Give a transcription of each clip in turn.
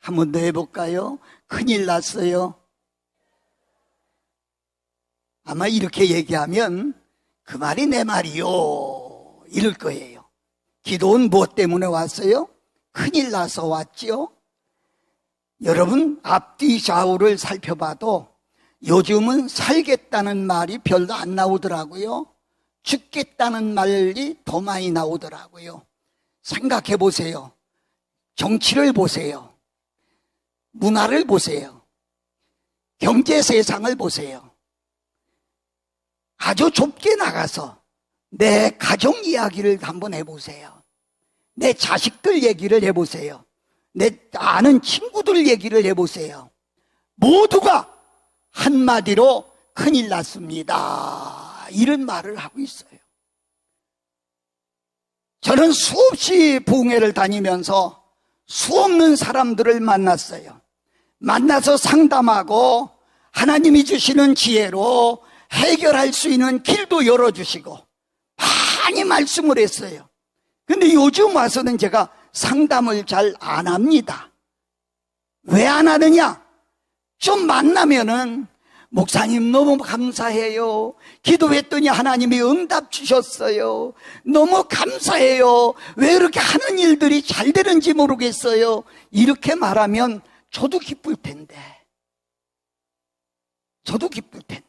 한 번 더 해볼까요? 큰일 났어요. 아마 이렇게 얘기하면 그 말이 내 말이요 이럴 거예요. 기도는 무엇 때문에 왔어요? 큰일 나서 왔지요. 여러분 앞뒤 좌우를 살펴봐도 요즘은 살겠다는 말이 별로 안 나오더라고요. 죽겠다는 말이 더 많이 나오더라고요. 생각해 보세요. 정치를 보세요. 문화를 보세요. 경제 세상을 보세요. 아주 좁게 나가서 내 가정 이야기를 한번 해보세요. 내 자식들 얘기를 해보세요. 내 아는 친구들 얘기를 해보세요. 모두가 한마디로 큰일 났습니다, 이런 말을 하고 있어요. 저는 수없이 부흥회를 다니면서 수없는 사람들을 만났어요. 만나서 상담하고 하나님이 주시는 지혜로 해결할 수 있는 길도 열어주시고 많이 말씀을 했어요. 근데 요즘 와서는 제가 상담을 잘 안 합니다. 왜 안 하느냐? 좀 만나면은 목사님 너무 감사해요. 기도했더니 하나님이 응답 주셨어요. 너무 감사해요. 왜 이렇게 하는 일들이 잘 되는지 모르겠어요. 이렇게 말하면 저도 기쁠 텐데. 저도 기쁠 텐데.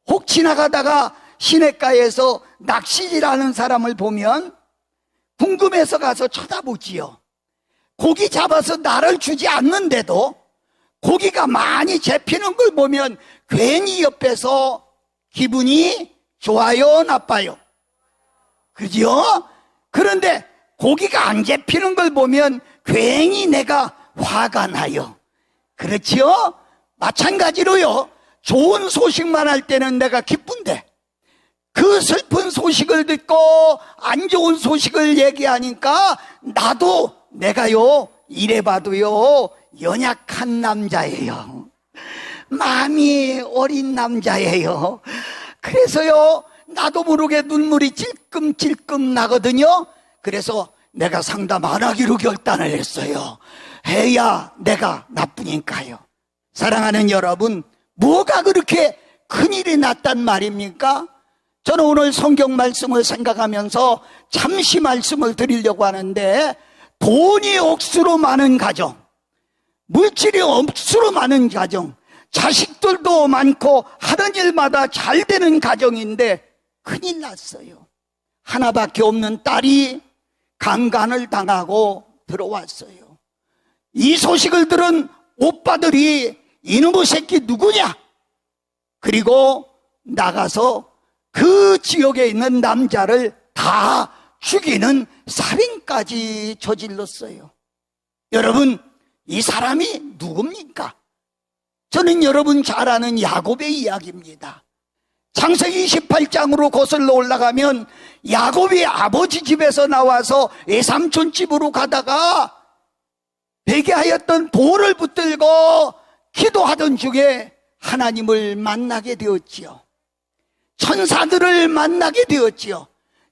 혹 지나가다가 시냇가에서 낚시질하는 사람을 보면 궁금해서 가서 쳐다보지요. 고기 잡아서 나를 주지 않는데도 고기가 많이 잡히는 걸 보면 괜히 옆에서 기분이 좋아요, 나빠요? 그죠? 그런데 고기가 안 잡히는 걸 보면 괜히 내가 화가 나요. 그렇죠? 마찬가지로요, 좋은 소식만 할 때는 내가 기쁜데 그 슬픈 소식을 듣고 안 좋은 소식을 얘기하니까 나도 내가요 이래봐도요 연약한 남자예요. 마음이 어린 남자예요. 그래서요 나도 모르게 눈물이 찔끔찔끔 나거든요. 그래서 내가 상담 안 하기로 결단을 했어요. 해야 내가 나쁘니까요. 사랑하는 여러분, 뭐가 그렇게 큰일이 났단 말입니까? 저는 오늘 성경 말씀을 생각하면서 잠시 말씀을 드리려고 하는데, 돈이 억수로 많은 가정, 물질이 억수로 많은 가정, 자식들도 많고 하는 일마다 잘 되는 가정인데 큰일 났어요. 하나밖에 없는 딸이 강간을 당하고 들어왔어요. 이 소식을 들은 오빠들이 이놈의 새끼 누구냐? 그리고 나가서 그 지역에 있는 남자를 다 죽이는 살인까지 저질렀어요. 여러분, 이 사람이 누굽니까? 저는 여러분 잘 아는 야곱의 이야기입니다. 창세기 28장으로 거슬러 올라가면 야곱이 아버지 집에서 나와서 외삼촌 집으로 가다가 베개하였던 돌을 붙들고 기도하던 중에 하나님을 만나게 되었지요. 천사들을 만나게 되었지요.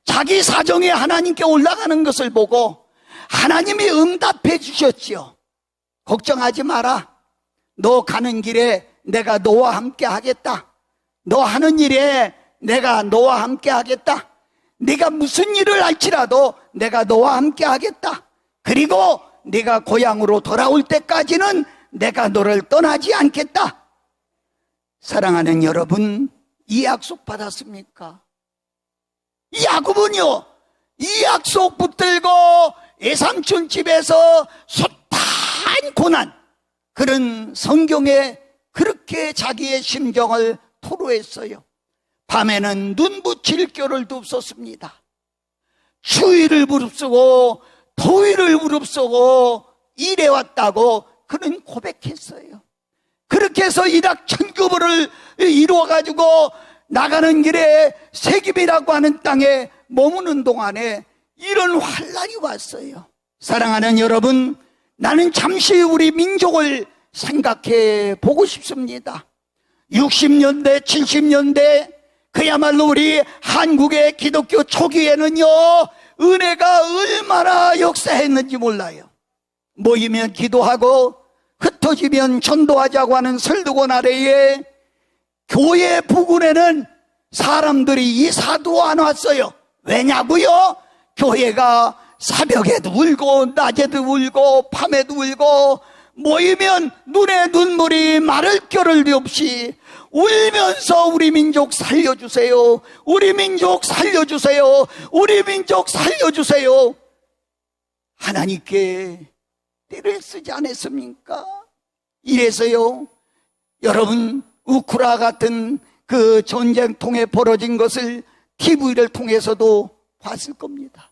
자기 사정에 하나님께 올라가는 것을 보고 하나님이 응답해 주셨지요. 걱정하지 마라. 너 가는 길에 내가 너와 함께 하겠다. 너 하는 일에 내가 너와 함께 하겠다. 네가 무슨 일을 할지라도 내가 너와 함께 하겠다. 그리고 네가 고향으로 돌아올 때까지는 내가 너를 떠나지 않겠다. 사랑하는 여러분, 이 약속 받았습니까? 야곱은요, 이 약속 붙들고 외삼촌 집에서 숱한 고난, 그런 성경에 그렇게 자기의 심정을 토로했어요. 밤에는 눈 붙일 겨를도 없었습니다. 추위를 무릅쓰고 더위를 무릅쓰고 일해왔다고 그는 고백했어요. 그렇게 해서 일확천금을 이루어가지고 나가는 길에 세깁이라고 하는 땅에 머무는 동안에 이런 환란이 왔어요. 사랑하는 여러분, 나는 잠시 우리 민족을 생각해 보고 싶습니다. 60년대, 70년대, 그야말로 우리 한국의 기독교 초기에는요, 은혜가 얼마나 역사했는지 몰라요. 모이면 기도하고 흩어지면 전도하자고 하는 설득원 아래에 교회 부근에는 사람들이 이사도 안 왔어요. 왜냐고요? 교회가 새벽에도 울고 낮에도 울고 밤에도 울고 모이면 눈에 눈물이 마를 겨를이 없이 울면서 우리 민족 살려주세요. 우리 민족 살려주세요. 우리 민족 살려주세요. 하나님께 때를 쓰지 않았습니까? 이래서요, 여러분 우크라 같은 그 전쟁통에 벌어진 것을 TV를 통해서도 봤을 겁니다.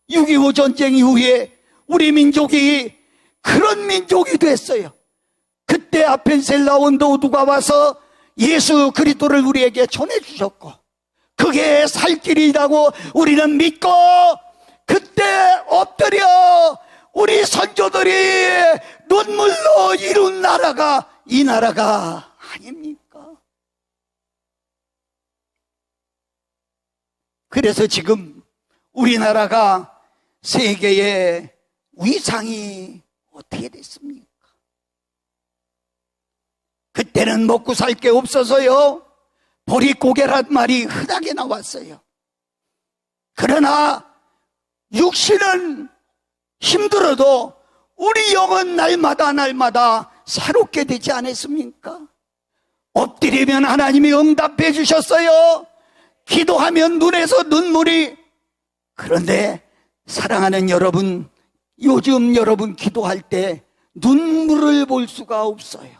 6.25 전쟁 이후에 우리 민족이 그런 민족이 됐어요. 그때 아펜셀라 원도우두가 와서 예수 그리스도를 우리에게 전해주셨고 그게 살 길이라고 우리는 믿고 그때 엎드려 우리 선조들이 눈물로 이룬 나라가 이 나라가 아닙니까? 그래서 지금 우리나라가 세계의 위상이 어떻게 됐습니까? 그때는 먹고 살 게 없어서요, 보릿고개란 말이 흔하게 나왔어요. 그러나 육신은 힘들어도 우리 영은 날마다 날마다 새롭게 되지 않았습니까? 엎드리면 하나님이 응답해 주셨어요. 기도하면 눈에서 눈물이. 그런데 사랑하는 여러분, 요즘 여러분 기도할 때 눈물을 볼 수가 없어요.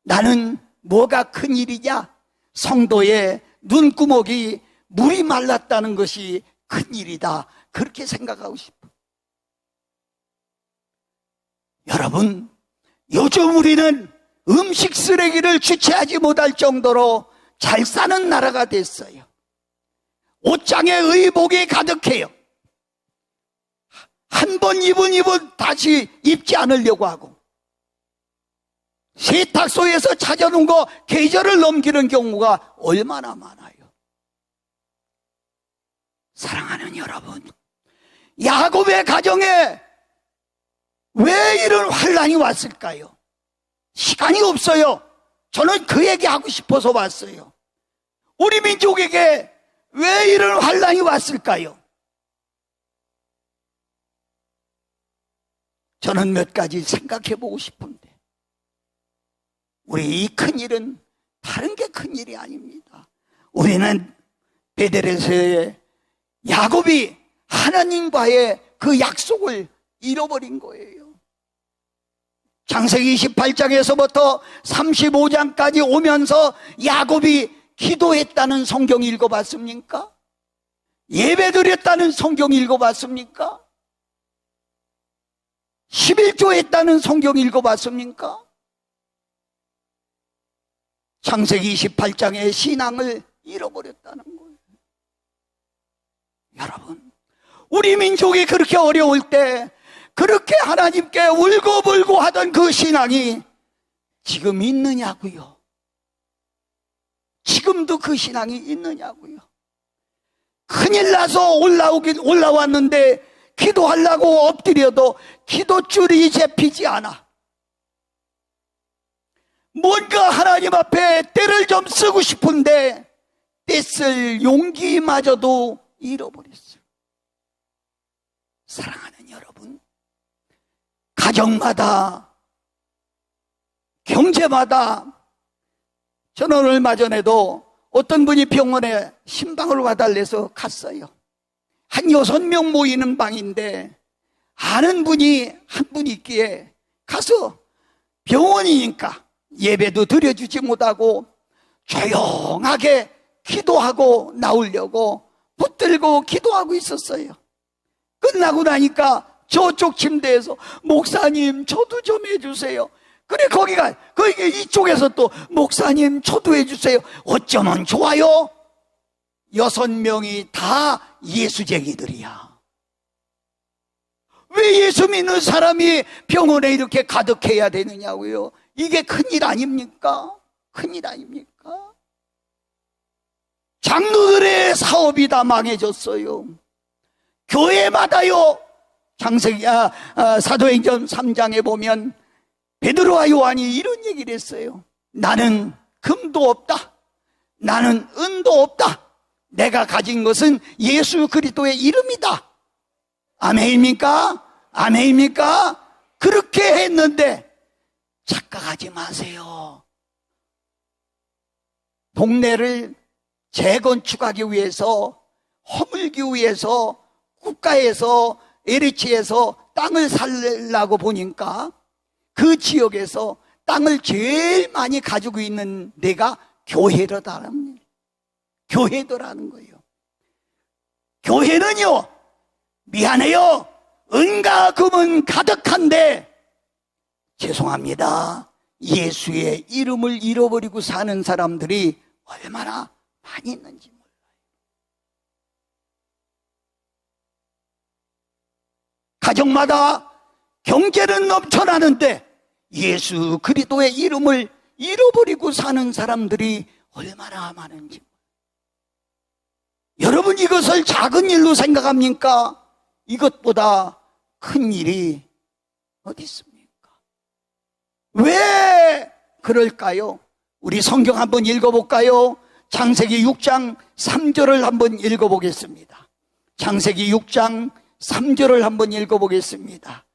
나는 뭐가 큰일이냐? 성도의 눈구멍이 물이 말랐다는 것이 큰일이다, 그렇게 생각하고 싶어요. 여러분, 요즘 우리는 음식 쓰레기를 주체하지 못할 정도로 잘 사는 나라가 됐어요. 옷장에 의복이 가득해요. 한 번 입은 입은 다시 입지 않으려고 하고, 세탁소에서 찾아놓은 거 계절을 넘기는 경우가 얼마나 많아요. 사랑하는 여러분, 야곱의 가정에 왜 이런 환란이 왔을까요? 시간이 없어요. 저는 그 얘기하고 싶어서 왔어요. 우리 민족에게 왜 이런 환란이 왔을까요? 저는 몇 가지 생각해 보고 싶은데, 우리 이 큰일은 다른 게 큰일이 아닙니다. 우리는 베델에서의 야곱이 하나님과의 그 약속을 잃어버린 거예요. 창세기 28장에서부터 35장까지 오면서 야곱이 기도했다는 성경 읽어봤습니까? 예배드렸다는 성경 읽어봤습니까? 11조 했다는 성경 읽어봤습니까? 창세기 28장의 신앙을 잃어버렸다는 거예요. 여러분, 우리 민족이 그렇게 어려울 때 그렇게 하나님께 울고불고 하던 그 신앙이 지금 있느냐고요? 지금도 그 신앙이 있느냐고요? 큰일 나서 올라왔는데 기도하려고 엎드려도 기도줄이 잡히지 않아. 뭔가 하나님 앞에 때를 좀 쓰고 싶은데 떼쓸 용기마저도 잃어버렸어요. 사랑하는 여러분, 가정마다, 경제마다, 저는 얼마 전에도 어떤 분이 병원에 신방을 와달래서 갔어요. 한 6명 모이는 방인데 아는 분이 한 분 있기에 가서, 병원이니까 예배도 드려주지 못하고 조용하게 기도하고 나오려고 붙들고 기도하고 있었어요. 끝나고 나니까 저쪽 침대에서 목사님 저도 좀 해주세요. 그래, 거기가 이쪽에서 또 목사님 저도 해주세요. 어쩌면 좋아요? 6명이 다 예수쟁이들이야. 왜 예수 믿는 사람이 병원에 이렇게 가득해야 되느냐고요? 이게 큰일 아닙니까? 큰일 아닙니까? 장로들의 사업이 다 망해졌어요. 교회마다요, 사도행전 3장에 보면 베드로와 요한이 이런 얘기를 했어요. 나는 금도 없다. 나는 은도 없다. 내가 가진 것은 예수 그리스도의 이름이다. 아멘입니까? 아멘입니까? 그렇게 했는데 착각하지 마세요. 동네를 재건축하기 위해서, 허물기 위해서 국가에서 LH에서 땅을 살려고 보니까 그 지역에서 땅을 제일 많이 가지고 있는 데가 교회더라는 거예요. 교회는요, 미안해요, 은과 금은 가득한데 죄송합니다, 예수의 이름을 잃어버리고 사는 사람들이 얼마나 많이 있는지 몰라요. 가정마다 경제는 넘쳐나는데 예수 그리스도의 이름을 잃어버리고 사는 사람들이 얼마나 많은지. 여러분, 이것을 작은 일로 생각합니까? 이것보다 큰 일이 어디 있습니까? 왜 그럴까요? 우리 성경 한번 읽어볼까요? 창세기 6장 3절을 한번 읽어보겠습니다. 창세기 6장 3절을 한번 읽어보겠습니다.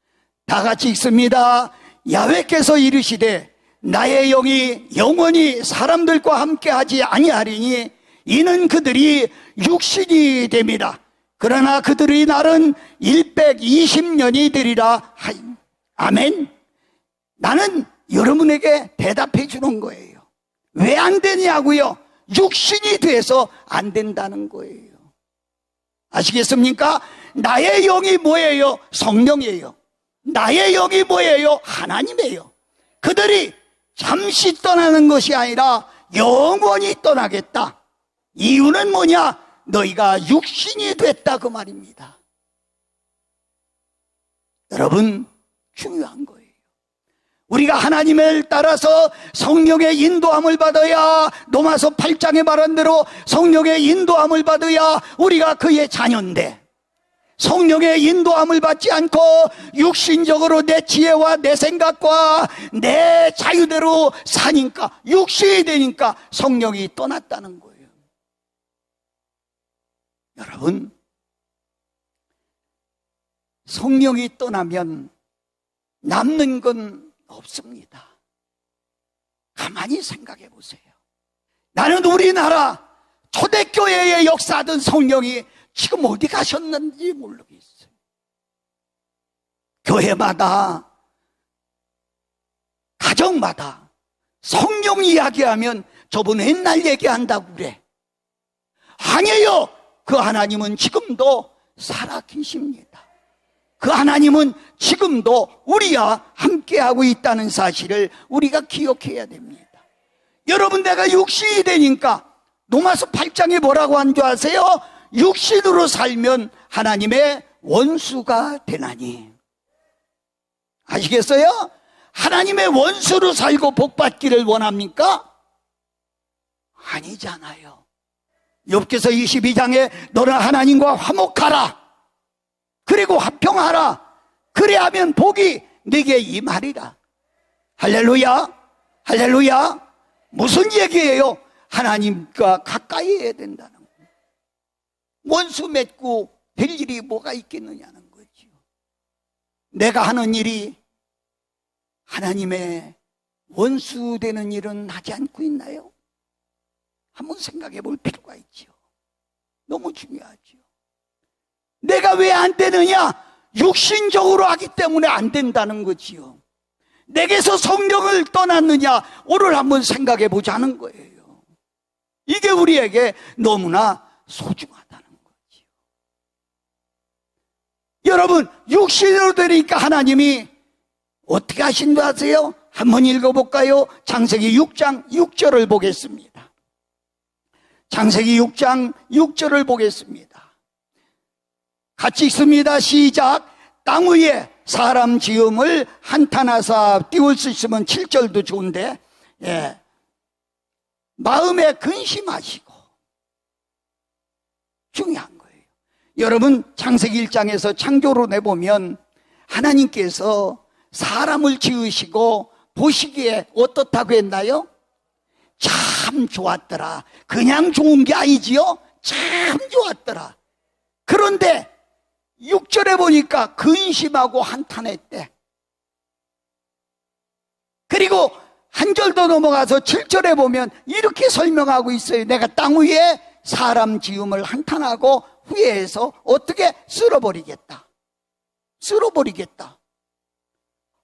다 같이 읽습니다. 야훼께서 이르시되 나의 영이 영원히 사람들과 함께하지 아니하리니 이는 그들이 육신이 됨이라. 그러나 그들의 날은 120년이 되리라. 아멘. 나는 여러분에게 대답해 주는 거예요. 왜 안 되냐고요? 육신이 돼서 안 된다는 거예요. 아시겠습니까? 나의 영이 뭐예요? 성령이에요. 나의 영이 뭐예요? 하나님이에요. 그들이 잠시 떠나는 것이 아니라 영원히 떠나겠다. 이유는 뭐냐? 너희가 육신이 됐다, 그 말입니다. 여러분, 중요한 거예요. 우리가 하나님을 따라서 성령의 인도함을 받아야, 로마서 8장에 말한 대로 성령의 인도함을 받아야 우리가 그의 자녀인데, 성령의 인도함을 받지 않고 육신적으로 내 지혜와 내 생각과 내 자유대로 사니까, 육신이 되니까 성령이 떠났다는 거예요. 여러분, 성령이 떠나면 남는 건 없습니다. 가만히 생각해 보세요. 나는 우리나라 초대교회에 역사하던 성령이 지금 어디 가셨는지 모르겠어요. 교회마다, 가정마다 성령 이야기하면 저분 옛날 얘기한다고 그래. 아니에요. 그 하나님은 지금도 살아 계십니다. 그 하나님은 지금도 우리와 함께하고 있다는 사실을 우리가 기억해야 됩니다. 여러분, 내가 육신이 되니까 로마서 8장에 뭐라고 한 줄 아세요? 육신으로 살면 하나님의 원수가 되나니. 아시겠어요? 하나님의 원수로 살고 복받기를 원합니까? 아니잖아요. 욥기서 22장에 너는 하나님과 화목하라, 그리고 화평하라, 그래야면 복이 네게 임하리라. 할렐루야, 할렐루야. 무슨 얘기예요? 하나님과 가까이 해야 된다는 거예요. 원수 맺고 될 일이 뭐가 있겠느냐는 거죠. 내가 하는 일이 하나님의 원수 되는 일은 하지 않고 있나요? 한번 생각해 볼 필요가 있죠. 너무 중요하죠. 내가 왜 안 되느냐? 육신적으로 하기 때문에 안 된다는 거지요. 내게서 성령을 떠났느냐? 오늘 한번 생각해 보자는 거예요. 이게 우리에게 너무나 소중하다는 거지요. 여러분, 육신으로 되니까 하나님이 어떻게 하신 줄 아세요? 한번 읽어볼까요? 창세기 6장 6절을 보겠습니다. 창세기 6장 6절을 보겠습니다. 같이 읽습니다. 시작. 땅 위에 사람 지음을 한탄하사 띄울 수 있으면 7절도 좋은데, 마음에 근심하시고. 중요한 거예요. 여러분 창세기 1장에서 창조로 내보면 하나님께서 사람을 지으시고 보시기에 어떻다고 했나요? 참 좋았더라. 그냥 좋은 게 아니지요. 참 좋았더라. 그런데 6절에 보니까 근심하고 한탄했대. 그리고 한 절 더 넘어가서 7절에 보면 이렇게 설명하고 있어요. 내가 땅 위에 사람 지음을 한탄하고 후회해서 어떻게 쓸어버리겠다. 쓸어버리겠다.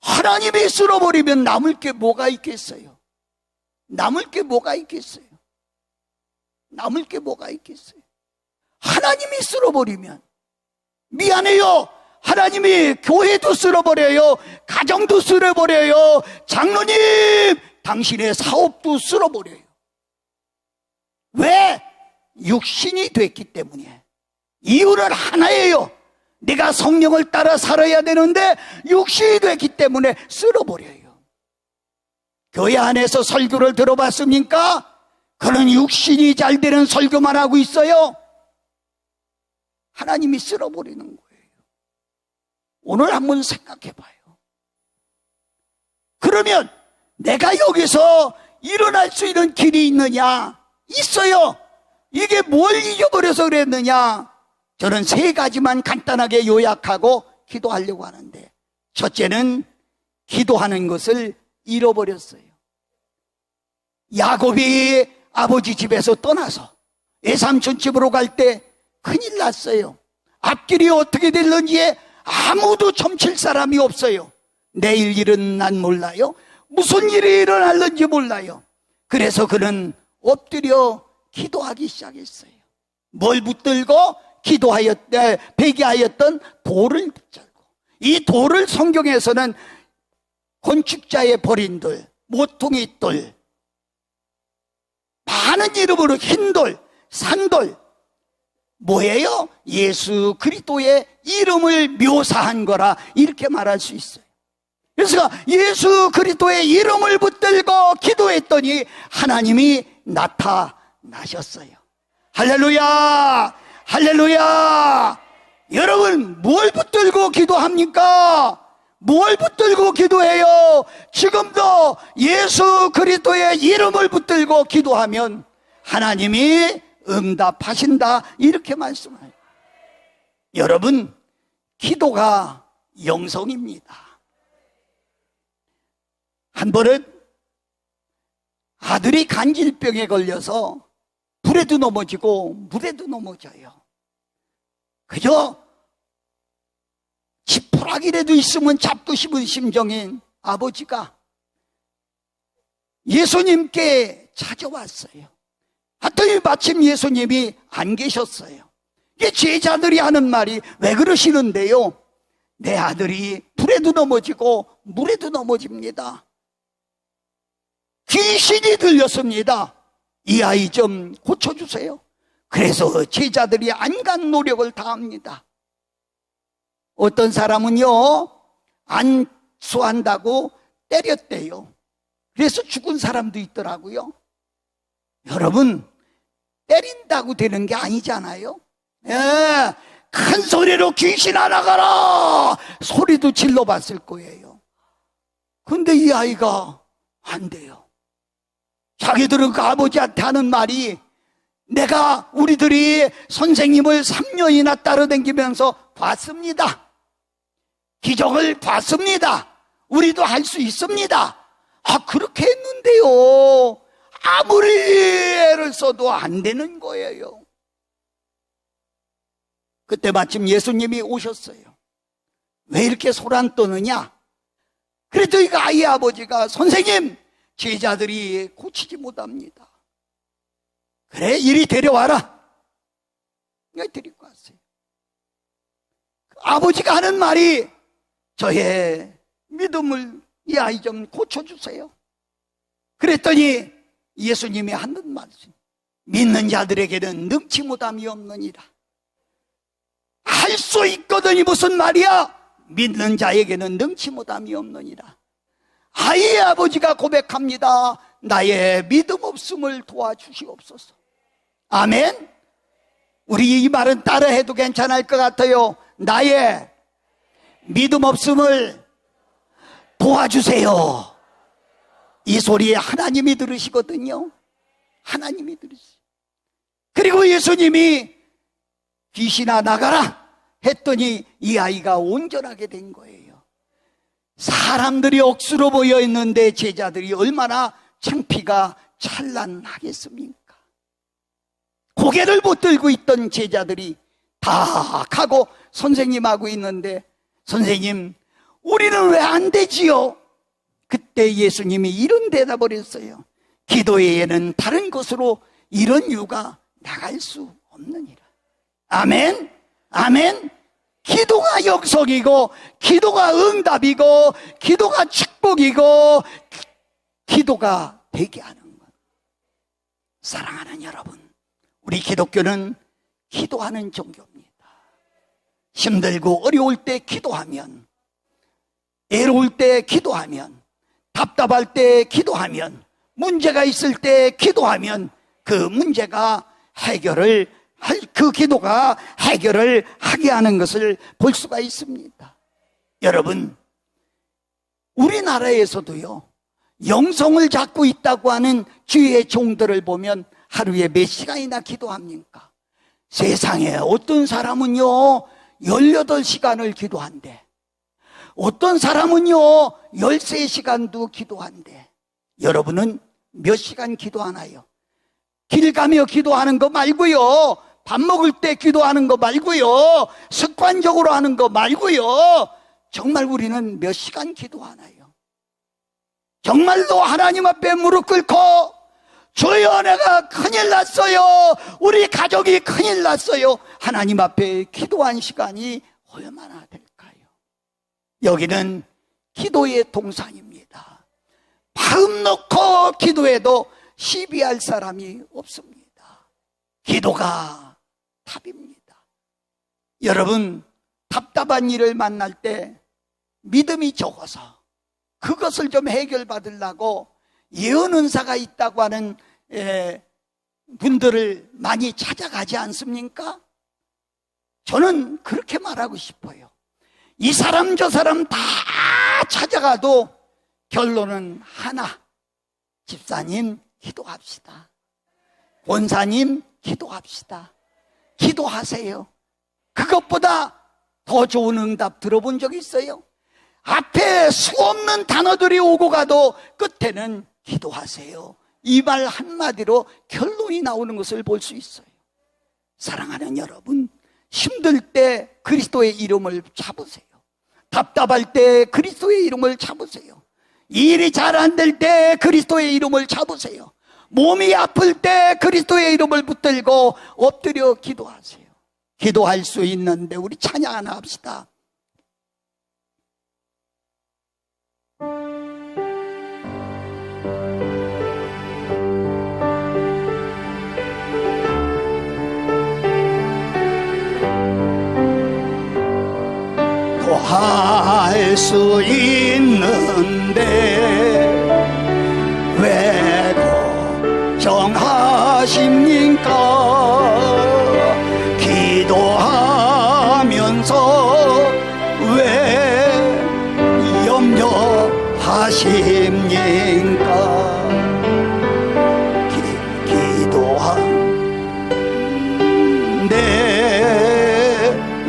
하나님이 쓸어버리면 남을 게 뭐가 있겠어요? 남을 게 뭐가 있겠어요? 남을 게 뭐가 있겠어요? 하나님이 쓸어버리면 미안해요. 하나님이 교회도 쓸어버려요. 가정도 쓸어버려요. 장로님, 당신의 사업도 쓸어버려요. 왜? 육신이 됐기 때문에. 이유는 하나예요. 내가 성령을 따라 살아야 되는데 육신이 됐기 때문에 쓸어버려요. 교회 안에서 설교를 들어봤습니까? 그는 육신이 잘 되는 설교만 하고 있어요. 하나님이 쓸어버리는 거예요. 오늘 한번 생각해 봐요. 그러면 내가 여기서 일어날 수 있는 길이 있느냐? 있어요. 이게 뭘 잊어버려서 그랬느냐? 저는 세 가지만 간단하게 요약하고 기도하려고 하는데, 첫째는 기도하는 것을 잃어버렸어요. 야곱이 아버지 집에서 떠나서 외삼촌 집으로 갈 때 큰일 났어요. 앞길이 어떻게 될는지 아무도 점칠 사람이 없어요. 내일 일은 난 몰라요. 무슨 일이 일어날는지 몰라요. 그래서 그는 엎드려 기도하기 시작했어요. 뭘 붙들고? 배기하였던 돌을 붙잡고. 이 돌을 성경에서는 건축자의 버린 돌, 모퉁이 돌, 많은 이름으로 흰돌, 산돌, 뭐예요? 예수 그리스도의 이름을 묘사한 거라 이렇게 말할 수 있어요. 그래서 예수 그리스도의 이름을 붙들고 기도했더니 하나님이 나타나셨어요. 할렐루야! 할렐루야! 여러분, 뭘 붙들고 기도합니까? 뭘 붙들고 기도해요? 지금도 예수 그리스도의 이름을 붙들고 기도하면 하나님이 응답하신다, 이렇게 말씀해요. 여러분, 기도가 영성입니다. 한 번은 아들이 간질병에 걸려서 불에도 넘어지고 물에도 넘어져요. 그저 지푸라기라도 있으면 잡고 싶은 심정인 아버지가 예수님께 찾아왔어요. 하더니 마침 예수님이 안 계셨어요. 이게 제자들이 하는 말이 왜 그러시는데요? 내 아들이 불에도 넘어지고 물에도 넘어집니다. 귀신이 들렸습니다. 이 아이 좀 고쳐주세요. 그래서 제자들이 안간 노력을 다합니다. 어떤 사람은요, 안수한다고 때렸대요. 그래서 죽은 사람도 있더라고요. 여러분, 때린다고 되는 게 아니잖아요. 예, 큰 소리로 귀신 안 나가라 소리도 질러봤을 거예요. 근데 이 아이가 안 돼요. 자기들은 그 아버지한테 하는 말이, 우리들이 선생님을 3년이나 따라다니면서 봤습니다. 기적을 봤습니다. 우리도 할 수 있습니다. 그렇게 했는데요, 아무리 애를 써도 안 되는 거예요. 그때 마침 예수님이 오셨어요. 왜 이렇게 소란 떠느냐? 그랬더니 그 아이 아버지가, 선생님, 제자들이 고치지 못합니다. 그래, 이리 데려와라. 내가 데리고 왔어요. 아버지가 하는 말이, 저의 믿음을, 이 아이 좀 고쳐주세요. 그랬더니 예수님이 하는 말씀, 믿는 자들에게는 능치 못함이 없느니라. 할 수 있거든이 무슨 말이야? 믿는 자에게는 능치 못함이 없느니라. 아이의 아버지가 고백합니다. 나의 믿음 없음을 도와주시옵소서. 아멘. 우리 이 말은 따라해도 괜찮을 것 같아요. 나의 믿음 없음을 도와주세요. 이 소리에 하나님이 들으시거든요. 하나님이 들으시죠. 그리고 예수님이 귀신아 나가라 했더니 이 아이가 온전하게 된 거예요. 사람들이 억수로 보여 있는데 제자들이 얼마나 창피가 찬란하겠습니까? 고개를 못 들고 있던 제자들이 다 가고 선생님하고 있는데, 선생님 우리는 왜 안 되지요? 그때 예수님이 이런 대답을 했어요. 기도회에는 다른 것으로 이런 이유가 나갈 수 없느니라. 아멘? 아멘? 기도가 역석이고, 기도가 응답이고, 기도가 축복이고, 기도가 되게 하는 것. 사랑하는 여러분, 우리 기독교는 기도하는 종교입니다. 힘들고 어려울 때 기도하면, 애로울 때 기도하면, 답답할 때 기도하면, 문제가 있을 때 기도하면 그 문제가 그 기도가 해결을 하게 하는 것을 볼 수가 있습니다. 여러분, 우리나라에서도요, 영성을 잡고 있다고 하는 주의 종들을 보면 하루에 몇 시간이나 기도합니까? 세상에 어떤 사람은요 18시간을 기도한대. 어떤 사람은요 13시간도 기도한대. 여러분은 몇 시간 기도하나요? 길 가며 기도하는 거 말고요, 밥 먹을 때 기도하는 거 말고요, 습관적으로 하는 거 말고요, 정말 우리는 몇 시간 기도하나요? 정말로 하나님 앞에 무릎 꿇고 주여 내가 큰일 났어요, 우리 가족이 큰일 났어요, 하나님 앞에 기도한 시간이 얼마나 될까요? 여기는 기도의 동산입니다. 마음 놓고 기도해도 시비할 사람이 없습니다. 기도가 답입니다. 여러분, 답답한 일을 만날 때 믿음이 적어서 그것을 좀 해결받으려고 예언 은사가 있다고 하는 분들을 많이 찾아가지 않습니까? 저는 그렇게 말하고 싶어요. 이 사람 저 사람 다 찾아가도 결론은 하나. 집사님 기도합시다. 권사님 기도합시다. 기도하세요. 그것보다 더 좋은 응답 들어본 적 있어요? 앞에 수없는 단어들이 오고 가도 끝에는 기도하세요. 이 말 한마디로 결론이 나오는 것을 볼 수 있어요. 사랑하는 여러분, 힘들 때 그리스도의 이름을 잡으세요. 답답할 때 그리스도의 이름을 잡으세요. 일이 잘 안 될 때 그리스도의 이름을 잡으세요. 몸이 아플 때 그리스도의 이름을 붙들고 엎드려 기도하세요. 기도할 수 있는데 우리 찬양 하나 합시다. 할 수 있는데 왜 걱정하십니까? 기도하면서 왜 염려하십니까? 기도하는데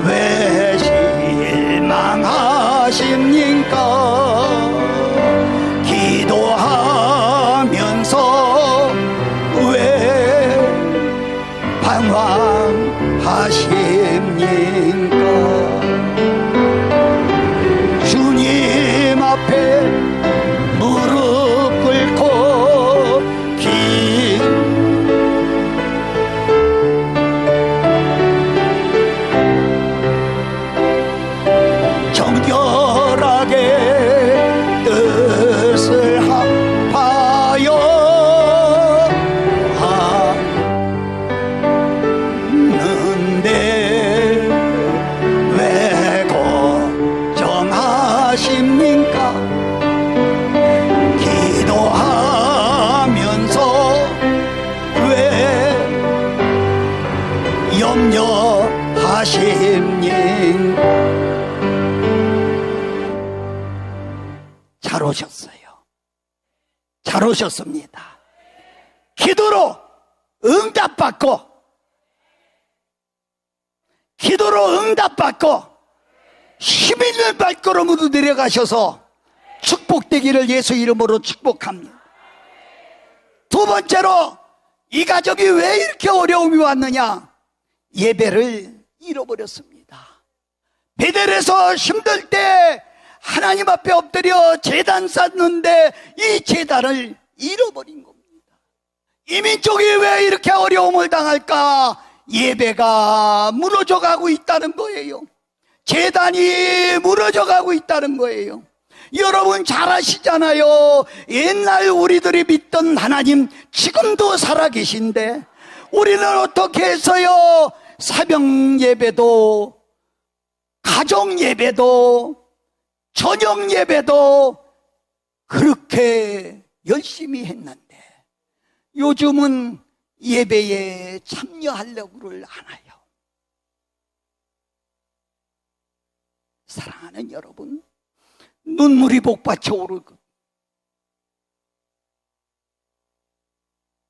왜 실망하십니까? 기도하면서 왜 방황하십니까? 주님 앞에 무릎 꿇고 정결하게 뜻을 합하여 하는데 왜 걱정하십니까? 기도하면서 왜 염려 잘 오셨어요. 잘 오셨습니다. 기도로 응답받고 힘 있는 발걸음으로 내려가셔서 축복되기를 예수 이름으로 축복합니다. 두 번째로, 이 가족이 왜 이렇게 어려움이 왔느냐? 예배를 잃어버렸습니다. 베델에서 힘들 때 하나님 앞에 엎드려 제단 쌓는데 이 제단을 잃어버린 겁니다. 이 민족이 왜 이렇게 어려움을 당할까? 예배가 무너져 가고 있다는 거예요. 제단이 무너져 가고 있다는 거예요. 여러분 잘 아시잖아요. 옛날 우리들이 믿던 하나님 지금도 살아계신데 우리는 어떻게 했어요? 새벽 예배도, 가정 예배도, 저녁 예배도 그렇게 열심히 했는데 요즘은 예배에 참여하려고를 안 해요. 사랑하는 여러분, 눈물이 복받쳐 오르고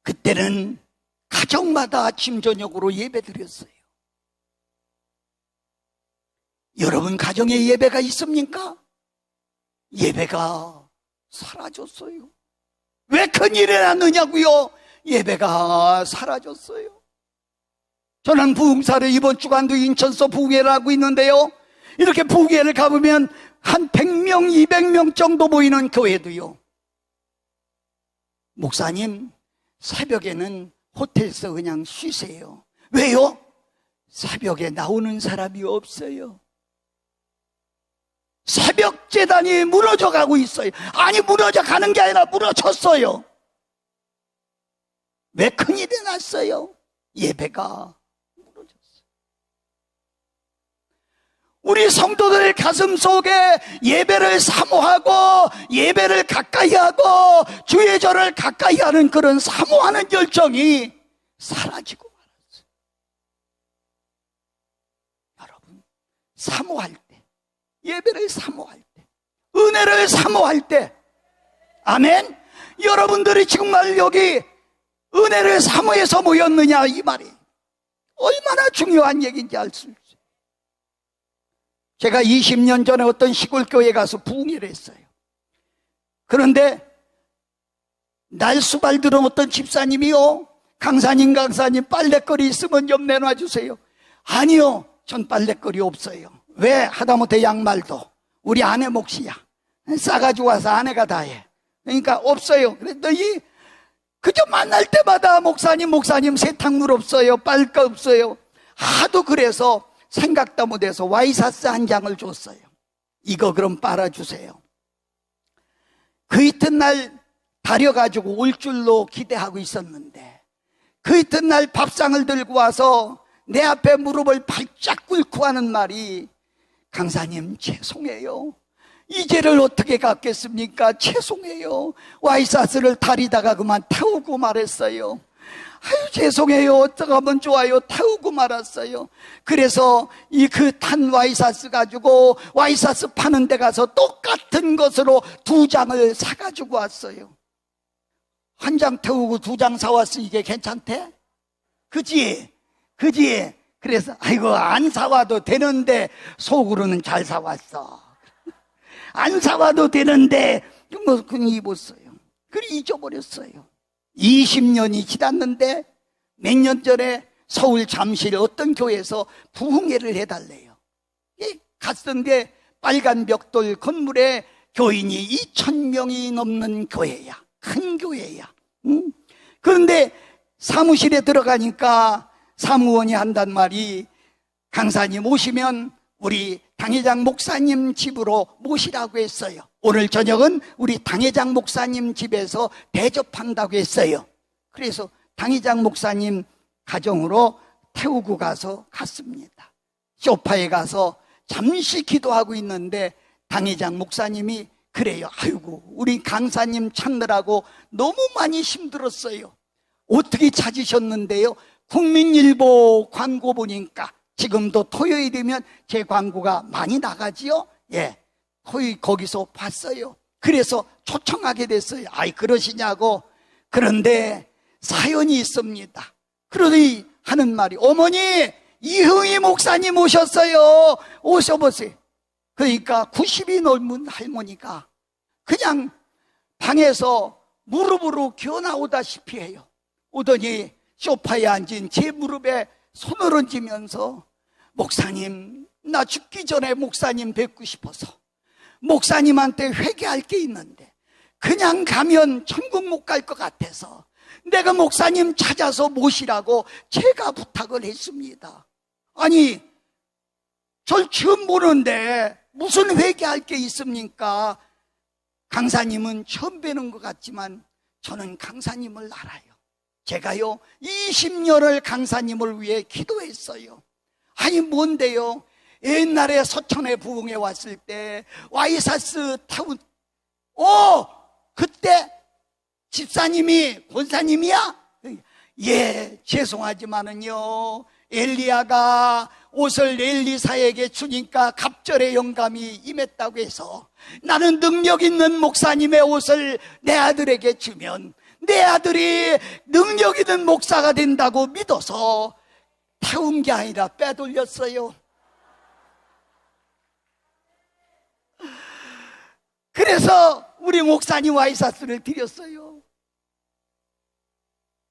그때는 가정마다 아침 저녁으로 예배 드렸어요. 여러분 가정에 예배가 있습니까? 예배가 사라졌어요. 왜 큰일이 났느냐고요? 예배가 사라졌어요. 저는 부흥사를 이번 주간도 인천서 부흥회를 하고 있는데요, 이렇게 부흥회를 가보면 한 100명, 200명 정도 모이는 교회도요, 목사님 새벽에는 호텔에서 그냥 쉬세요. 왜요? 새벽에 나오는 사람이 없어요. 새벽 재단이 무너져 가고 있어요. 아니, 무너져 가는 게 아니라 무너졌어요. 왜 큰일이 났어요? 예배가 무너졌어요. 우리 성도들 가슴 속에 예배를 사모하고 예배를 가까이 하고 주의 절을 가까이 하는 그런 사모하는 열정이 사라지고 말았어요. 여러분, 사모할 때, 예배를 사모할 때, 은혜를 사모할 때, 아멘. 여러분들이 정말 여기 은혜를 사모해서 모였느냐, 이 말이 얼마나 중요한 얘기인지 알 수 있어요. 제가 20년 전에 어떤 시골 교회에 가서 부흥회를 했어요. 그런데 날수발 들은 어떤 집사님이요, 강사님 빨래거리 있으면 좀 내놔주세요. 아니요, 전 빨래거리 없어요. 왜? 하다못해 양말도 우리 아내 몫이야. 싸가지고 와서 아내가 다 해. 그러니까 없어요. 그랬더니 그저 만날 때마다 목사님 세탁물 없어요, 빨 거 없어요. 하도 그래서 생각도 못해서 와이사스 한 장을 줬어요. 이거 그럼 빨아주세요. 그 이튿날 다려가지고 올 줄로 기대하고 있었는데 그 이튿날 밥상을 들고 와서 내 앞에 무릎을 발짝 꿇고 하는 말이, 강사님 죄송해요. 이제를 어떻게 갚겠습니까? 죄송해요. 와이사스를 다리다가 그만 태우고 말했어요. 아유, 죄송해요. 어떡하면 좋아요. 태우고 말았어요. 그래서 이 그 탄 와이사스 가지고 와이사스 파는 데 가서 똑같은 것으로 2장을 사가지고 왔어요. 한 장 태우고 2장 사왔으니 이게 괜찮대? 그지? 그래서 아이고, 안 사와도 되는데 속으로는 잘 사왔어. 안 사와도 되는데 뭐 그냥 입었어요. 그리고 잊어버렸어요. 20년이 지났는데 몇 년 전에 서울 잠실 어떤 교회에서 부흥회를 해달래요. 갔는데 빨간 벽돌 건물에 교인이 2,000명이 넘는 교회야. 큰 교회야. 그런데 사무실에 들어가니까 사무원이 한단 말이, 강사님 오시면 우리 당회장 목사님 집으로 모시라고 했어요. 오늘 저녁은 우리 당회장 목사님 집에서 대접한다고 했어요. 그래서 당회장 목사님 가정으로 태우고 가서 갔습니다. 소파에 가서 잠시 기도하고 있는데 당회장 목사님이 그래요. 아이고, 우리 강사님 찾느라고 너무 많이 힘들었어요. 어떻게 찾으셨는데요? 국민일보 광고 보니까 지금도 토요일이면 제 광고가 많이 나가지요. 예, 거기서 봤어요. 그래서 초청하게 됐어요. 아이, 그러시냐고. 그런데 사연이 있습니다. 그러더니 하는 말이, 어머니, 이흥희 목사님 오셨어요. 오셔보세요. 그러니까 90이 넘은 할머니가 그냥 방에서 무릎으로 기어 나오다시피 해요. 오더니 소파에 앉은 제 무릎에 손을 얹으면서, 목사님, 나 죽기 전에 목사님 뵙고 싶어서 목사님한테 회개할 게 있는데 그냥 가면 천국 못 갈 것 같아서 내가 목사님 찾아서 모시라고 제가 부탁을 했습니다. 아니, 절 처음 보는데 무슨 회개할 게 있습니까? 강사님은 처음 뵈는 것 같지만 저는 강사님을 알아요. 제가요 20년을 강사님을 위해 기도했어요. 아니, 뭔데요? 옛날에 서천에 부흥회 왔을 때 와이사스 타운, 그때 집사님이 권사님이야? 예, 죄송하지만은요, 엘리야가 옷을 엘리사에게 주니까 갑절의 영감이 임했다고 해서 나는 능력 있는 목사님의 옷을 내 아들에게 주면 내 아들이 능력 있는 목사가 된다고 믿어서 태운 게 아니라 빼돌렸어요. 그래서 우리 목사님 와이사스를 드렸어요.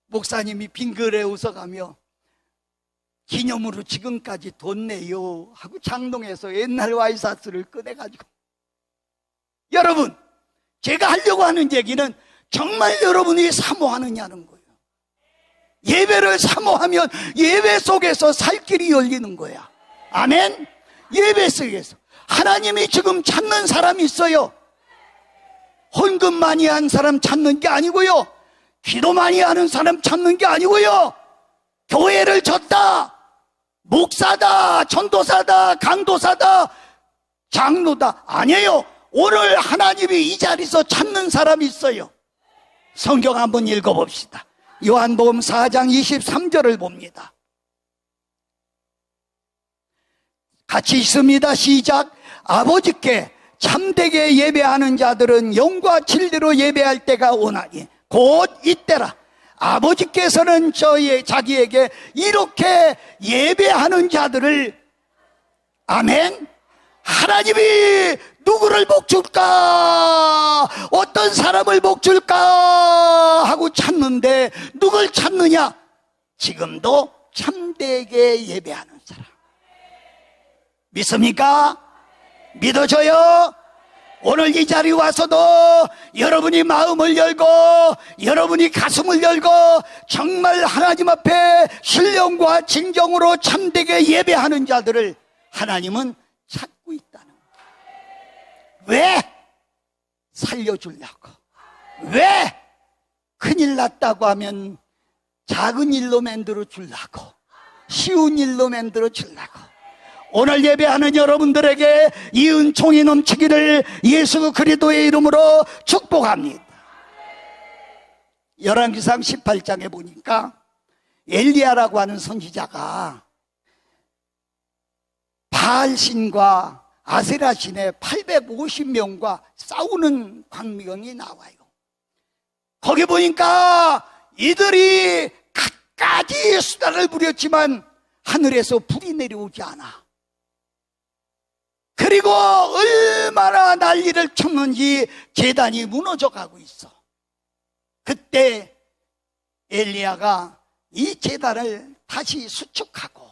목사님이 빙그레 웃어가며 기념으로 지금까지 돈 내요 하고 장동에서 옛날 와이사스를 꺼내가지고, 여러분, 제가 하려고 하는 얘기는 정말 여러분이 사모하느냐는 거예요. 예배를 사모하면 예배 속에서 살 길이 열리는 거야. 아멘. 예배 속에서 하나님이 지금 찾는 사람이 있어요. 헌금 많이 한 사람 찾는 게 아니고요, 기도 많이 하는 사람 찾는 게 아니고요, 교회를 졌다, 목사다, 전도사다, 강도사다, 장로다, 아니에요. 오늘 하나님이 이 자리에서 찾는 사람이 있어요. 성경 한번 읽어봅시다. 요한복음 4장 23절을 봅니다. 같이 있습니다. 시작. 아버지께 참되게 예배하는 자들은 영과 진리로 예배할 때가 오나니 곧 이때라. 아버지께서는 자기에게 이렇게 예배하는 자들을, 아멘, 하나님이 누구를 복줄까, 어떤 사람을 복줄까 하고 찾는데 누굴 찾느냐? 지금도 참되게 예배하는 사람. 믿습니까? 믿어져요? 오늘 이 자리에 와서도 여러분이 마음을 열고 여러분이 가슴을 열고 정말 하나님 앞에 신령과 진정으로 참되게 예배하는 자들을 하나님은 찾고 있다는 거예요. 왜? 살려주려고. 왜? 큰일 났다고 하면 작은 일로 만들어 주려고, 쉬운 일로 만들어 주려고. 오늘 예배하는 여러분들에게 이 은총이 넘치기를 예수 그리스도의 이름으로 축복합니다. 열왕기상 18장에 보니까 엘리야라고 하는 선지자가 바알신과 아세라신의 850명과 싸우는 광경이 나와요. 거기 보니까 이들이 갖가지 수단을 부렸지만 하늘에서 불이 내려오지 않아. 그리고 얼마나 난리를 쳤는지 제단이 무너져 가고 있어. 그때 엘리야가 이 제단을 다시 수축하고,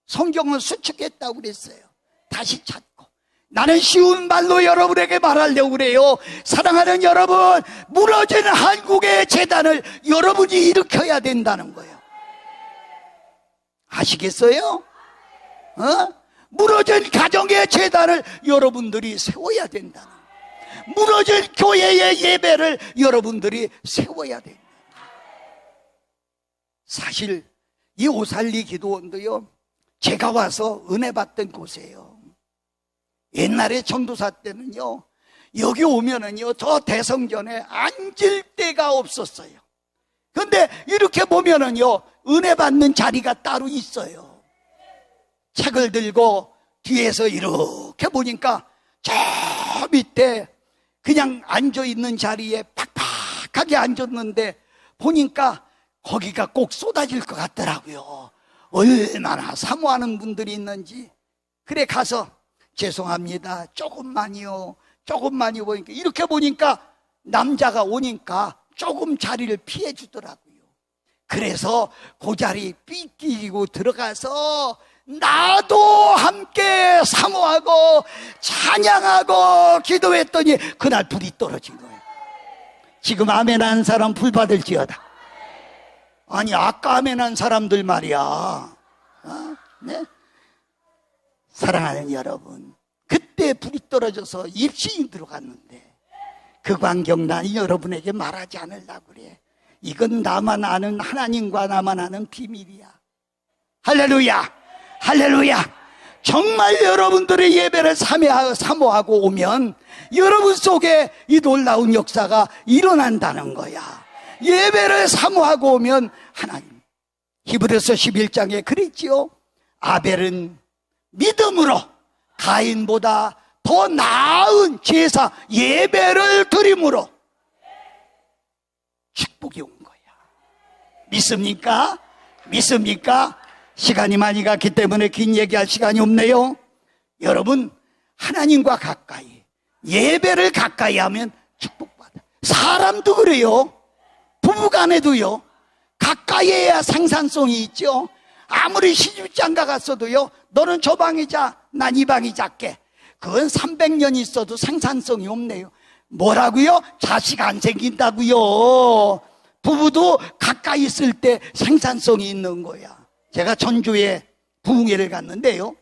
성경은 수축했다고 그랬어요. 다시 찾고. 나는 쉬운 말로 여러분에게 말하려고 그래요. 사랑하는 여러분, 무너진 한국의 제단을 여러분이 일으켜야 된다는 거예요. 아시겠어요? 무너진 가정의 제단을 여러분들이 세워야 된다는 거예요. 무너진 교회의 예배를 여러분들이 세워야 된다. 사실 이 오살리 기도원도요, 제가 와서 은혜 받던 곳이에요. 옛날에 전도사 때는요, 여기 오면은요, 저 대성전에 앉을 데가 없었어요. 근데 이렇게 보면은요, 은혜 받는 자리가 따로 있어요. 책을 들고 뒤에서 이렇게 보니까 저 밑에 그냥 앉아있는 자리에 팍팍하게 앉았는데 보니까 거기가 꼭 쏟아질 것 같더라고요. 얼마나 사모하는 분들이 있는지. 그래 가서 죄송합니다, 조금만요 보니까, 이렇게 보니까 남자가 오니까 조금 자리를 피해 주더라고요. 그래서 그 자리 삐끼고 들어가서 나도 함께 사모하고 찬양하고 기도했더니 그날 불이 떨어진 거예요. 지금 아멘 한 사람 불 받을지어다. 아니 아까 아멘 한 사람들 말이야. 네? 사랑하는 여러분, 그때 불이 떨어져서 입신이 들어갔는데 그 광경 난 여러분에게 말하지 않으려고 그래. 이건 나만 아는, 하나님과 나만 아는 비밀이야. 할렐루야, 할렐루야. 정말 여러분들의 예배를 사모하고 오면 여러분 속에 이 놀라운 역사가 일어난다는 거야. 예배를 사모하고 오면 하나님, 히브리서 11장에 그랬지요. 아벨은 믿음으로 가인보다 더 나은 제사 예배를 드림으로 축복이 온 거야. 믿습니까? 믿습니까? 시간이 많이 갔기 때문에 긴 얘기할 시간이 없네요. 여러분, 하나님과 가까이, 예배를 가까이 하면 축복받아. 사람도 그래요. 부부간에도요. 가까이 해야 생산성이 있죠. 아무리 시집장가 갔어도요, 너는 저 방이 자, 난 이 방이 작게. 그건 300년 있어도 생산성이 없네요. 뭐라고요? 자식 안 생긴다고요. 부부도 가까이 있을 때 생산성이 있는 거야. 제가 전주에 부흥회를 갔는데요,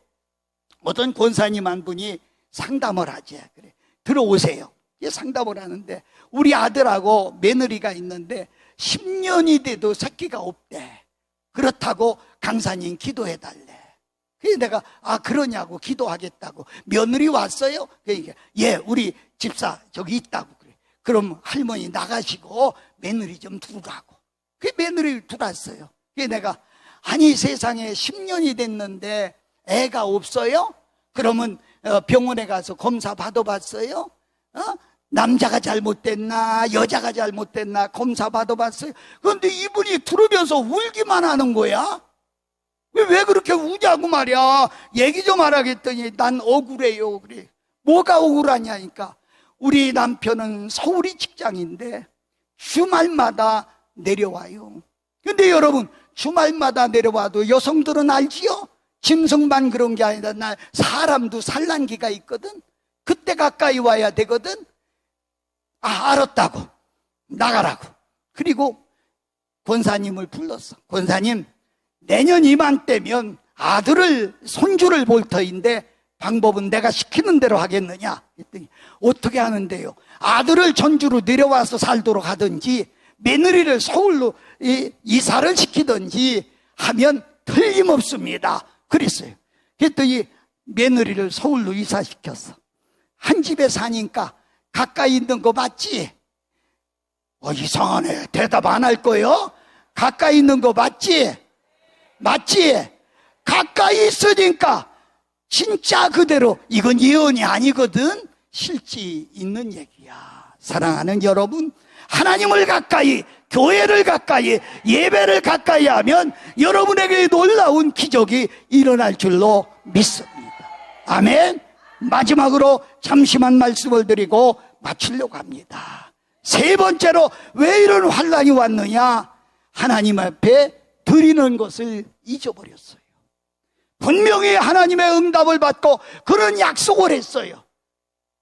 어떤 권사님 한 분이 상담을 하지. 그래, 들어오세요. 상담을 하는데 우리 아들하고 며느리가 있는데 10년이 돼도 새끼가 없대. 그렇다고 강사님 기도해달래. 그래서 내가 그러냐고, 기도하겠다고. 며느리 왔어요? 그러니까 예, 우리 집사 저기 있다고. 그래. 그럼 할머니 나가시고 며느리 좀 두라고. 그 며느리 들어왔어요. 그래서 내가 아니 세상에 10년이 됐는데 애가 없어요? 그러면 병원에 가서 검사 받아봤어요? 남자가 잘못됐나 여자가 잘못됐나 검사 받아봤어요? 그런데 이분이 들으면서 울기만 하는 거야. 왜 그렇게 우냐고 말이야. 얘기 좀 하라겠더니 난 억울해요. 그래. 뭐가 억울하냐니까, 우리 남편은 서울이 직장인데 주말마다 내려와요. 근데 여러분, 주말마다 내려와도 여성들은 알지요? 짐승만 그런 게 아니라 사람도 산란기가 있거든. 그때 가까이 와야 되거든. 알았다고, 나가라고. 그리고 권사님을 불렀어. 권사님, 내년 이맘때면 아들을, 손주를 볼 터인데 방법은 내가 시키는 대로 하겠느냐 했더니 어떻게 하는데요? 아들을 전주로 내려와서 살도록 하든지 며느리를 서울로 이사를 시키든지 하면 틀림없습니다. 그랬어요. 그랬더니 며느리를 서울로 이사시켰어. 한 집에 사니까 가까이 있는 거 맞지? 이상하네. 대답 안 할 거요? 가까이 있는 거 맞지? 맞지? 가까이 있으니까 진짜 그대로, 이건 예언이 아니거든, 실지 있는 얘기야. 사랑하는 여러분, 하나님을 가까이, 교회를 가까이, 예배를 가까이 하면 여러분에게 놀라운 기적이 일어날 줄로 믿습니다. 아멘. 마지막으로 잠시만 말씀을 드리고 마치려고 합니다. 세 번째로, 왜 이런 환란이 왔느냐? 하나님 앞에 드리는 것을 잊어버렸어요. 분명히 하나님의 응답을 받고 그런 약속을 했어요.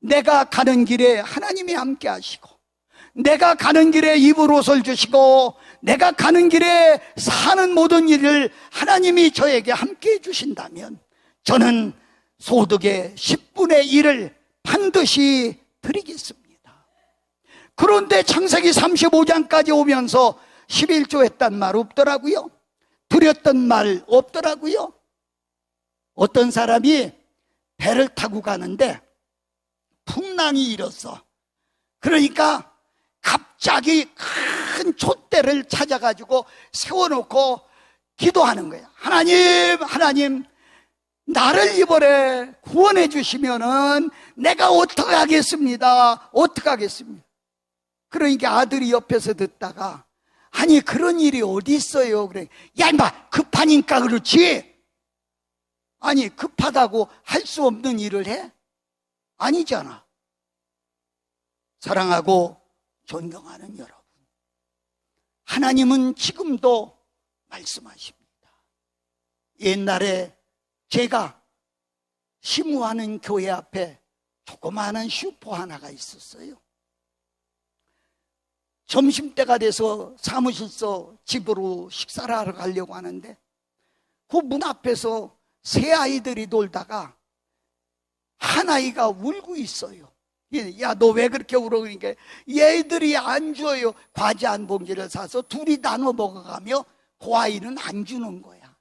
내가 가는 길에 하나님이 함께 하시고, 내가 가는 길에 입을 옷을 주시고, 내가 가는 길에 사는 모든 일을 하나님이 저에게 함께 해주신다면 저는 소득의 10분의 1을 반드시 드리겠습니다. 그런데 창세기 35장까지 오면서 11조 했단 말 없더라고요. 드렸던 말 없더라고요. 어떤 사람이 배를 타고 가는데 풍랑이 일었어. 그러니까 갑자기 큰 촛대를 찾아가지고 세워놓고 기도하는 거야. 하나님, 하나님, 나를 이번에 구원해 주시면은 내가 어떻게 하겠습니다. 어떻게 하겠습니다. 그러니까 아들이 옆에서 듣다가 아니 그런 일이 어디 있어요. 그래. 야 임마 급하니까 그렇지. 아니 급하다고 할 수 없는 일을 해? 아니잖아. 사랑하고 존경하는 여러분, 하나님은 지금도 말씀하십니다. 옛날에 제가 심우하는 교회 앞에 조그마한 슈퍼 하나가 있었어요. 점심때가 돼서 사무실서 집으로 식사를 하러 가려고 하는데 그 문 앞에서 세 아이들이 놀다가 한 아이가 울고 있어요. 야, 너 왜 그렇게 울어? 그러니까 얘들이 안 줘요. 과자 한 봉지를 사서 둘이 나눠 먹어가며 그 아이는 안 주는 거야.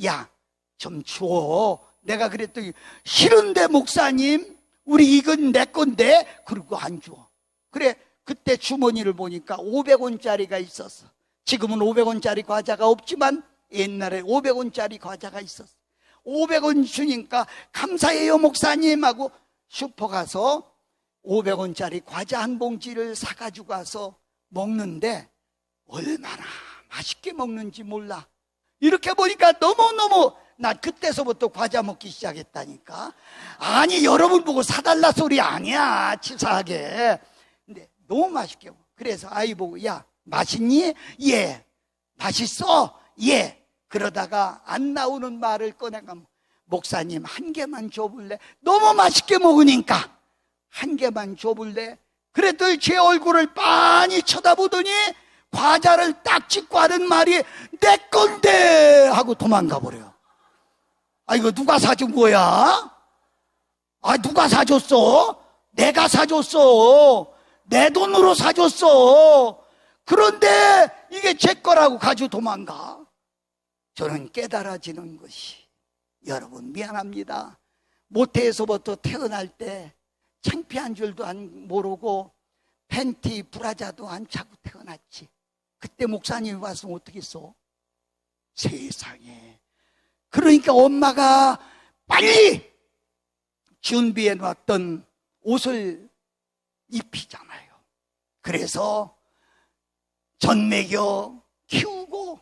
야, 좀 줘. 내가 그랬더니 싫은데 목사님, 우리 이건 내 건데. 그리고 안 줘. 그래, 그때 주머니를 보니까 500원짜리가 있었어. 지금은 500원짜리 과자가 없지만 옛날에 500원짜리 과자가 있었어. 500원 주니까 감사해요 목사님 하고 슈퍼 가서 500원짜리 과자 한 봉지를 사가지고 와서 먹는데 얼마나 맛있게 먹는지 몰라. 이렇게 보니까 너무너무, 나 그때서부터 과자 먹기 시작했다니까. 아니 여러분 보고 사달라 소리 아니야, 치사하게. 근데 너무 맛있게 먹어. 그래서 아이 보고 야 맛있니? 예. 맛있어? 예. 그러다가 안 나오는 말을 꺼내가 목사님 한 개만 줘볼래? 너무 맛있게 먹으니까 한 개만 줘볼래? 그랬더니 제 얼굴을 빤히 쳐다보더니 과자를 딱 찍고 하는 말이 내 건데 하고 도망가 버려. 아 이거 누가 사준 거야? 아 누가 사줬어? 내가 사줬어. 내 돈으로 사줬어. 그런데 이게 제 거라고 가지고 도망가. 저는 깨달아지는 것이, 여러분 미안합니다. 모태에서부터 태어날 때 창피한 줄도 안 모르고 팬티 브라자도 안 차고 태어났지. 그때 목사님이 와서 어떻게 써? 세상에. 그러니까 엄마가 빨리 준비해 놨던 옷을 입히잖아요. 그래서 전 먹여 키우고,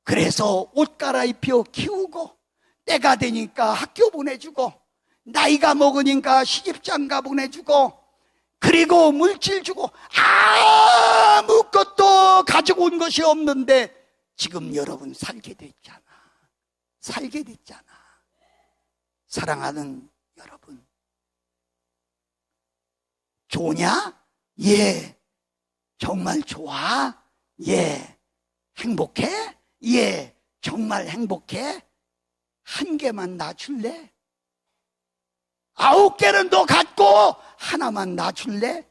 그래서 옷 갈아입혀 키우고, 때가 되니까 학교 보내주고, 나이가 먹으니까 시집장가 보내주고, 그리고 물질 주고, 아무것도 가지고 온 것이 없는데 지금 여러분 살게 됐잖아. 살게 됐잖아. 사랑하는 여러분, 좋냐? 예. 정말 좋아? 예. 행복해? 예. 정말 행복해? 한 개만 놔줄래? 9개는 너 갖고 하나만 놔줄래?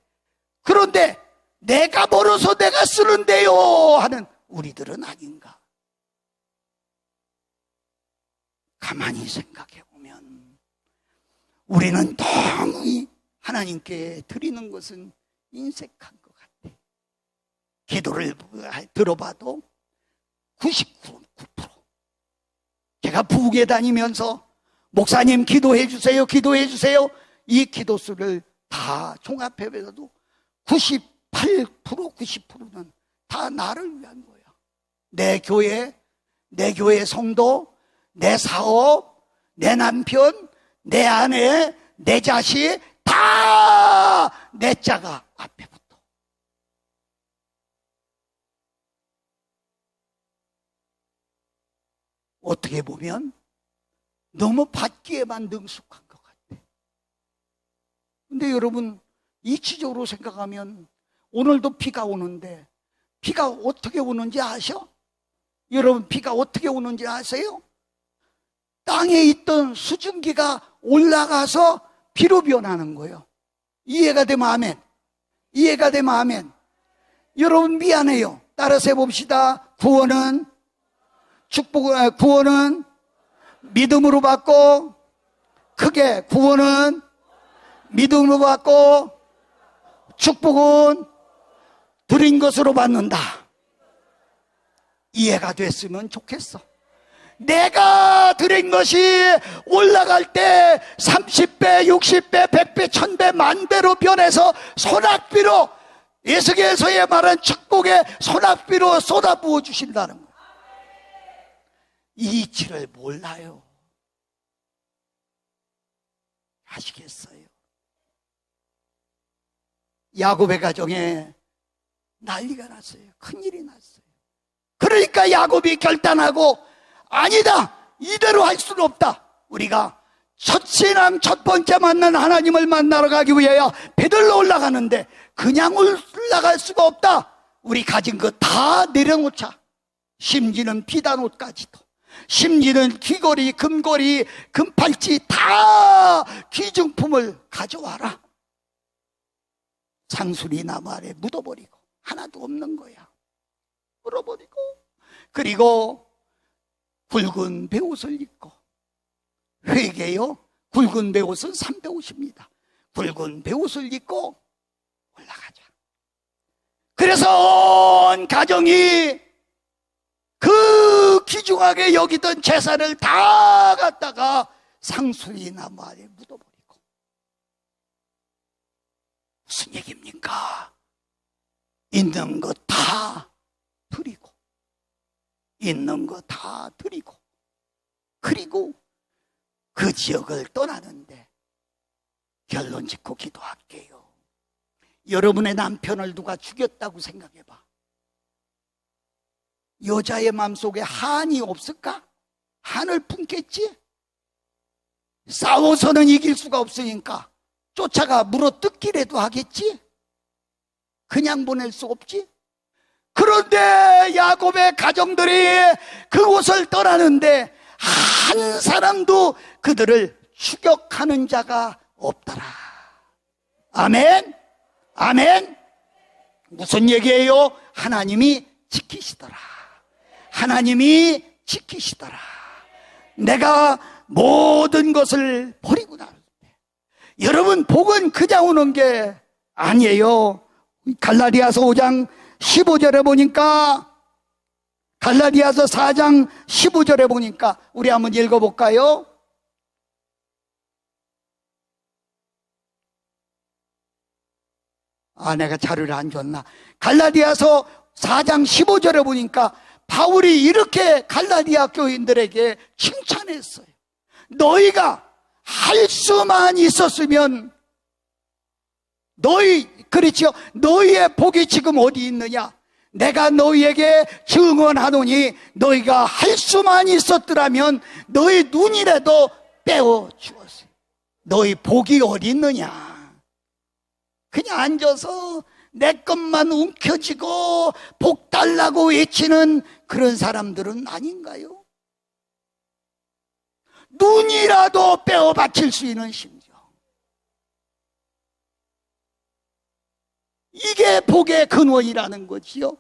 그런데 내가 벌어서 내가 쓰는데요 하는 우리들은 아닌가? 가만히 생각해 보면 우리는 너무 하나님께 드리는 것은 인색한 것 같아. 기도를 들어봐도 99%. 제가 부엌에 다니면서 목사님 기도해 주세요, 기도해 주세요. 이 기도수를 다 종합해봐도 98%, 90%는 다 나를 위한 거야. 내 교회 성도, 내 사업, 내 남편, 내 아내, 내 자식, 다 내 자가 앞에 붙어. 어떻게 보면 너무 받기에만 능숙한 것 같아. 근데 여러분, 이치적으로 생각하면 오늘도 비가 오는데 비가 어떻게 오는지 아셔? 여러분, 비가 어떻게 오는지 아세요? 땅에 있던 수증기가 올라가서 비로 변하는 거예요. 이해가 되면 아멘. 이해가 되면 아멘. 여러분 미안해요. 따라서 해봅시다. 구원은 구원은 믿음으로 받고, 크게 구원은 믿음으로 받고, 축복은 드린 것으로 받는다. 이해가 됐으면 좋겠어. 내가 드린 것이 올라갈 때 30배, 60배, 100배, 1000배, 만배로 변해서 소낙비로, 예수께서의 말한 축복의 소낙비로 쏟아부어 주신다는 거예요. 이 이치를 몰라요. 아시겠어요? 야곱의 가정에 난리가 났어요. 큰일이 났어요. 그러니까 야곱이 결단하고, 아니다, 이대로 할 수는 없다. 우리가 첫 신앙 첫 번째 만난 하나님을 만나러 가기 위하여 배들러 올라가는데 그냥 올라갈 수가 없다. 우리 가진 거 다 내려놓자. 심지는 비단옷까지도, 심지는 귀걸이, 금고리, 금팔찌 다 귀중품을 가져와라. 상수리 나무 아래 묻어버리고, 하나도 없는 거야. 물어버리고, 그리고 굵은 베옷을 입고, 회개요, 굵은 베옷은 350입니다. 굵은 베옷을 입고 올라가자. 그래서 온 가정이 그 귀중하게 여기던 재산을 다 갖다가 상수리 나무 아래 묻어버리고. 무슨 얘기입니까? 있는 거 다 드리고, 있는 거 다 드리고, 그리고 그 지역을 떠나는데, 결론 짓고 기도할게요. 여러분의 남편을 누가 죽였다고 생각해봐. 여자의 마음속에 한이 없을까? 한을 품겠지? 싸워서는 이길 수가 없으니까 쫓아가 물어뜯기라도 하겠지? 그냥 보낼 수 없지? 그런데 야곱의 가정들이 그곳을 떠나는데 한 사람도 그들을 추격하는 자가 없더라. 아멘? 아멘? 무슨 얘기예요? 하나님이 지키시더라. 하나님이 지키시더라. 내가 모든 것을 버리고 나올 때, 여러분, 복은 그냥 오는 게 아니에요. 갈라디아서 5장 15절에 보니까, 갈라디아서 4장 15절에 보니까, 우리 한번 읽어볼까요? 내가 자료를 안 줬나? 갈라디아서 4장 15절에 보니까 바울이 이렇게 갈라디아 교인들에게 칭찬했어요. 너희가 할 수만 있었으면, 그렇죠? 너희의 복이 지금 어디 있느냐? 내가 너희에게 증언하노니 너희가 할 수만 있었더라면 너희 눈이라도 빼어 주었어요. 너희 복이 어디 있느냐? 그냥 앉아서 내 것만 움켜쥐고 복 달라고 외치는 그런 사람들은 아닌가요? 눈이라도 빼어 바칠 수 있는 심정, 이게 복의 근원이라는 거지요.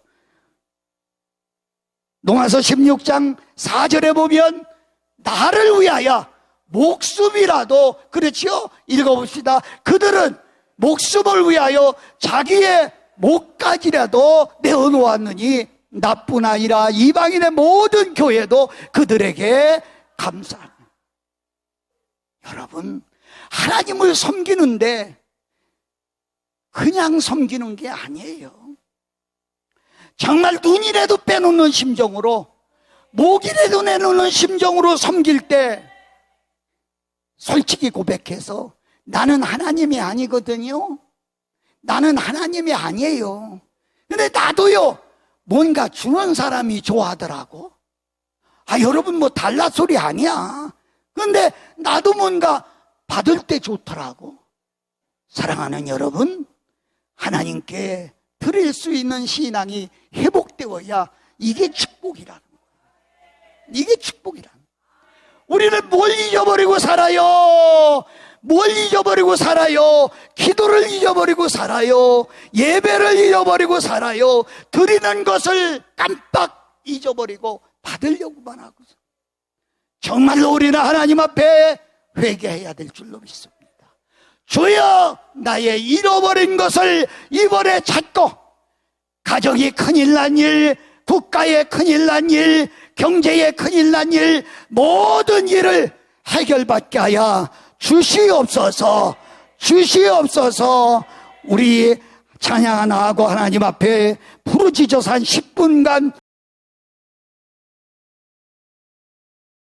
로마서 16장 4절에 보면 나를 위하여 목숨이라도, 그렇죠? 읽어봅시다. 그들은 목숨을 위하여 자기의 목까지라도 내어놓았느니 나뿐 아니라 이방인의 모든 교회도 그들에게 감사합니다. 여러분, 하나님을 섬기는데 그냥 섬기는 게 아니에요. 정말 눈이라도 빼놓는 심정으로, 목이라도 내놓는 심정으로 섬길 때, 솔직히 고백해서 나는 하나님이 아니거든요. 나는 하나님이 아니에요. 근데 나도요, 뭔가 주는 사람이 좋아하더라고. 여러분 뭐 달라 소리 아니야. 근데 나도 뭔가 받을 때 좋더라고. 사랑하는 여러분, 하나님께 드릴 수 있는 신앙이 회복되어야 이게 축복이라는 거예요. 이게 축복이라는 거예요. 우리는 뭘 잊어버리고 살아요? 뭘 잊어버리고 살아요? 기도를 잊어버리고 살아요. 예배를 잊어버리고 살아요. 드리는 것을 깜빡 잊어버리고 받으려고만 하고. 정말로 우리는 하나님 앞에 회개해야 될 줄로 믿습니다. 주여, 나의 잃어버린 것을 이번에 찾고, 가정이 큰일 난 일, 국가에 큰일 난 일, 경제에 큰일 난 일, 모든 일을 해결받게 하여 주시옵소서. 주시옵소서. 우리 찬양 하나 하고 하나님 앞에 부르짖어서 한 10분간